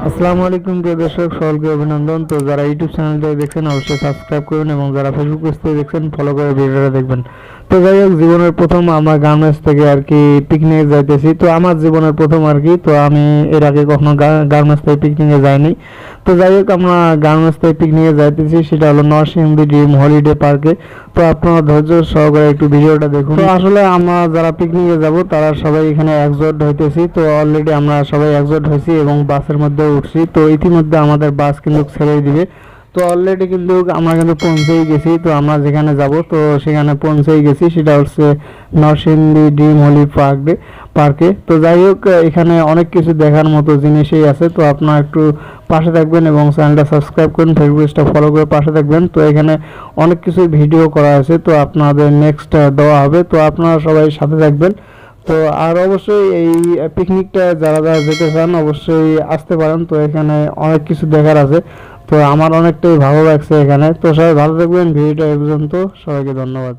আসসালামু আলাইকুম প্রিয় দর্শক, সকলকে অভিনন্দন। তো যারা ইউটিউব চ্যানেলটা দেখছেন অবশ্যই সাবস্ক্রাইব করুন এবং যারা ফেসবুক পেজ থেকে দেখছেন ফলো করে ভিডিওটা দেখবেন। তো যাই হোক, জীবনের প্রথম আমরা গার্মেন্টস থেকে আর কি পিকনিকে যাইতেছি। তো আমার জীবনের প্রথম আর কি। তো আমি এর আগে কখনো গার্মেন্টস থেকে পিকনিকে যাইনি। তো যাই হোক, আমরা গার্মেন্টস থেকে পিকনিকে যাইতেছি, সেটা হলো নরসিংদী ড্রিম হলিডে পার্কে। তো আপনারা ধৈর্য সহকারে একটু ভিডিওটা দেখুন। তো আসলে আমরা যারা পিকনিকে যাব তারা সবাই এখানে একজোট হইতেছি। তো অলরেডি আমরা সবাই একজোট হয়েছি এবং বাসের মধ্যে উঠছি। তো ইতিমধ্যে আমাদের বাস কিন্তু ছেড়ে দিবে। তো অলরেডি কিন্তু আমরা কিন্তু পৌঁছেই গেছি। তো আমরা যেখানে যাব তো সেখানে পৌঁছেই গেছি, সেটা হচ্ছে নরসিংদী ড্রিম হলি পার্কে। তো যাই হোক, এখানে অনেক কিছু দেখার মতো জিনিসই আছে। তো আপনারা একটু পাশে থাকবেন এবং চ্যানেলটা সাবস্ক্রাইব করুন, ফেসবুক পেজটা ফলো করে পাশে থাকবেন। তো এখানে অনেক কিছু ভিডিও করা আছে, তো আপনাদের নেক্সট দেওয়া হবে। তো আপনারা সবাই সাথে থাকবেন। তো আর অবশ্যই এই পিকনিকটা যারা যারা যেতে চান অবশ্যই আসতে পারেন। তো এখানে অনেক কিছু দেখার আছে। তো আমার অনেকটাই ভালো লাগছে এখানে। তো সবাই ভালো থাকবেন। ভিডিওটা এই পর্যন্ত, সবাইকে ধন্যবাদ।